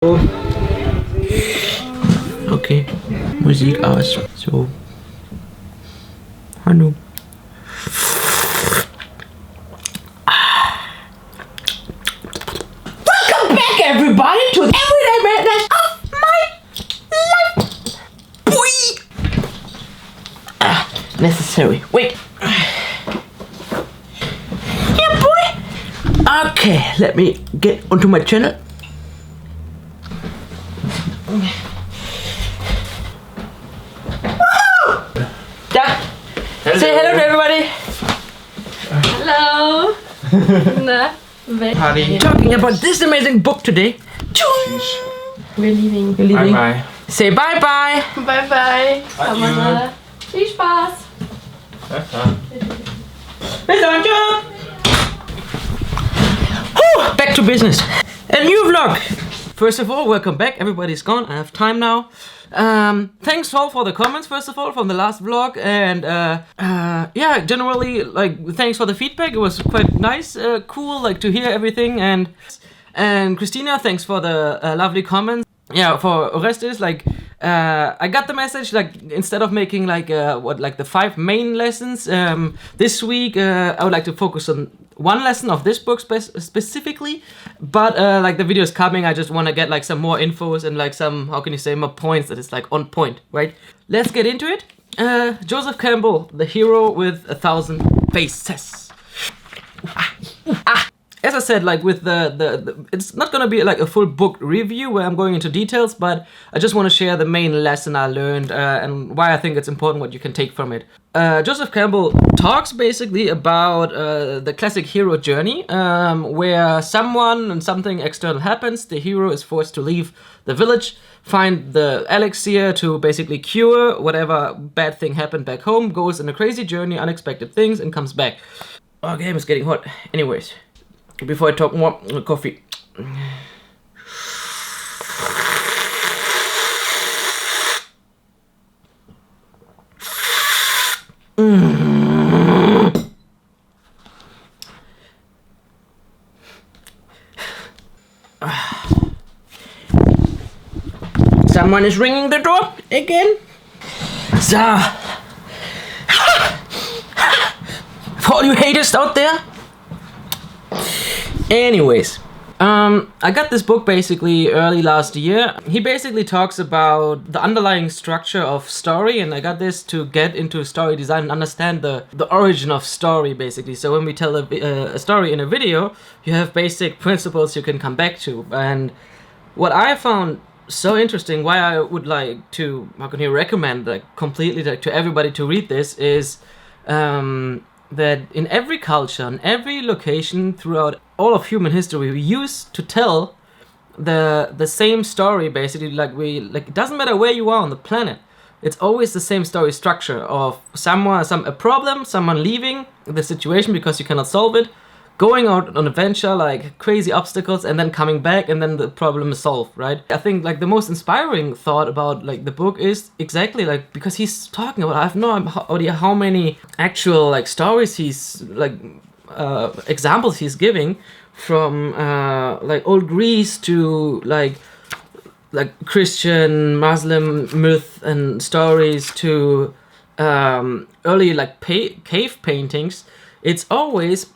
Okay, Musik aus. So. Hallo. Welcome back, everybody, to the everyday madness of my life. Boy. Necessary. Wait. Yeah, boy. Okay, let me get onto my channel. Say hello to everybody. Hello. Party. Talking about this amazing book today. We're leaving. We're leaving. Bye bye. Say bye bye. Bye bye. Kamera. Viel Spaß. Back to business. A new vlog. First of all, welcome back. Everybody's gone. I have time now. Thanks all for the comments, first of all, from the last vlog, and yeah, generally, like, thanks for the feedback. It was quite nice, cool, like, to hear everything, and Christina, thanks for the lovely comments. Yeah, for Orestes, like, I got the message, like, instead of making, like, the 5 main lessons, this week, I would like to focus on one lesson of this book specifically, but like, the video is coming. I just want to get, like, some more infos and, like, some, how can you say, more points that is, like, on point, right? Let's get into it. Joseph Campbell, the hero with 1,000 faces. As I said, like, with the it's not gonna be like a full book review where I'm going into details, but I just want to share the main lesson I learned and why I think it's important what you can take from it. Joseph Campbell talks basically about the classic hero journey, where someone and something external happens. The hero is forced to leave the village, find the elixir to basically cure whatever bad thing happened back home, goes on a crazy journey, unexpected things, and comes back. Oh, game is getting hot. Anyways. Before I talk more, coffee. Someone is ringing the door again. So, for all you haters out there. Anyways, I got this book basically early last year. He basically talks about the underlying structure of story, and I got this to get into story design and understand the origin of story, basically. So when we tell a story in a video, you have basic principles you can come back to. And what I found so interesting, why I would like to, how can you recommend, like, completely, like, to everybody to read this, is that in every culture, in every location throughout all of human history, we used to tell the same story, basically. Like, it doesn't matter where you are on the planet, it's always the same story structure of a problem, someone leaving the situation because you cannot solve it, going out on an adventure, like crazy obstacles, and then coming back, and then the problem is solved, right? I think, like, the most inspiring thought about, like, the book is exactly, like, because he's talking about, I have no idea how many actual, like, stories he's, like, examples he's giving from, like, old Greece to, like Christian, Muslim myth and stories to early, like, cave paintings. It's always,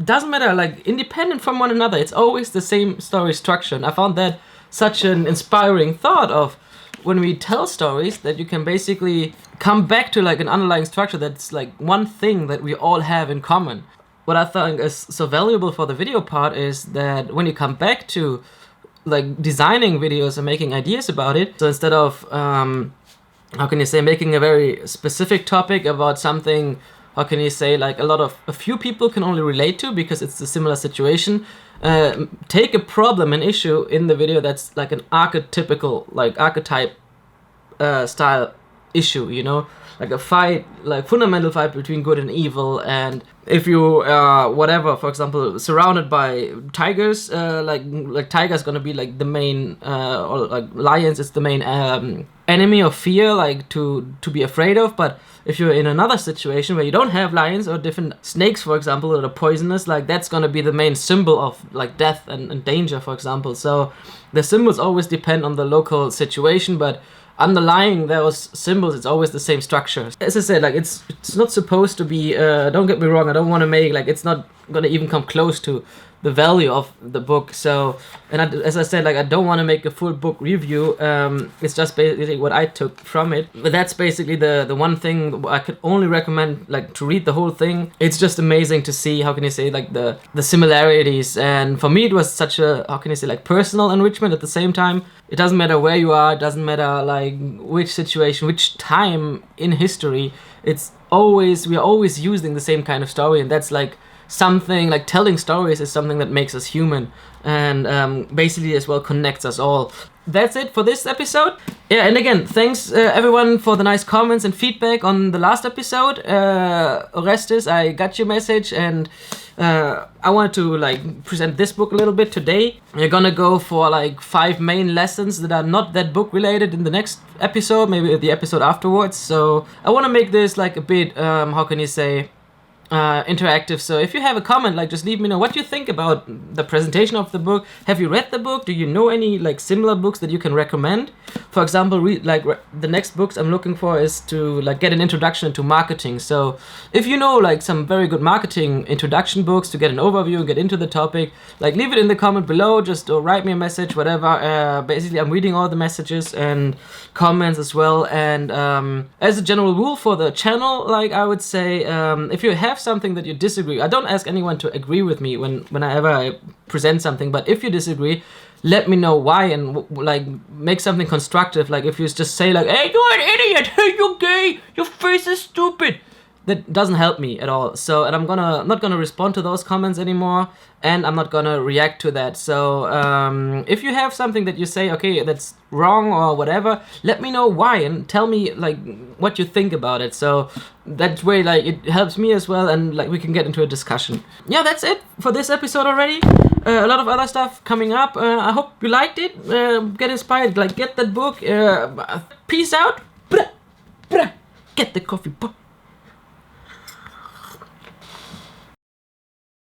doesn't matter, like, independent from one another, it's always the same story structure. And I found that such an inspiring thought of when we tell stories, that you can basically come back to, like, an underlying structure that's, like, one thing that we all have in common. What I think is so valuable for the video part is that when you come back to, like, designing videos and making ideas about it, so instead of how can you say, making a very specific topic about something, how can you say, like, a few people can only relate to because it's a similar situation, take a problem, an issue in the video that's like an archetypical, like, archetype style issue, you know, like a fight, like fundamental fight between good and evil. And if you whatever, for example, surrounded by tigers, like tigers gonna be like the main or like lions is the main enemy of fear, like to be afraid of. But if you're in another situation where you don't have lions or different snakes, for example, that are poisonous, like that's gonna be the main symbol of like death and danger, for example. So the symbols always depend on the local situation, but underlying those symbols, it's always the same structure. As I said, like it's not supposed to be. Don't get me wrong. I don't want to make like it's not gonna even come close to the value of the book. So, and as I said, like I don't want to make a full book review. It's just basically what I took from it. But that's basically the one thing I could only recommend, like to read the whole thing. It's just amazing to see, how can you say, like the similarities. And for me, it was such a, how can you say, like personal enrichment at the same time. It doesn't matter where you are. It doesn't matter like which situation, which time in history. It's always, we are always using the same kind of story, and that's like something like telling stories is something that makes us human and basically as well connects us all. That's it for this episode. Yeah, and again, thanks everyone for the nice comments and feedback on the last episode. Orestes, I got your message, and I wanted to like present this book a little bit today. We're gonna go for like 5 main lessons that are not that book related in the next episode, maybe the episode afterwards. So I want to make this like a bit, how can you say, interactive. So if you have a comment, like just leave me know what you think about the presentation of the book. Have you read the book? Do you know any like similar books that you can recommend? For example, the next books I'm looking for is to like get an introduction to marketing. So if you know like some very good marketing introduction books to get an overview and get into the topic, like leave it in the comment below, just write me a message, whatever. Basically I'm reading all the messages and comments as well. And as a general rule for the channel, like I would say, if you have something that you disagree, I don't ask anyone to agree with me whenever I present something, but if you disagree, let me know why, and like make something constructive. Like if you just say like, hey, you're an idiot, hey, you're gay, your face is stupid, that doesn't help me at all. So, and I'm not gonna respond to those comments anymore, and I'm not gonna react to that. So if you have something that you say, okay, that's wrong or whatever, let me know why and tell me like what you think about it. So that way, like it helps me as well, and like we can get into a discussion. Yeah, that's it for this episode already. A lot of other stuff coming up. I hope you liked it. Get inspired, like get that book. Peace out. Get the coffee.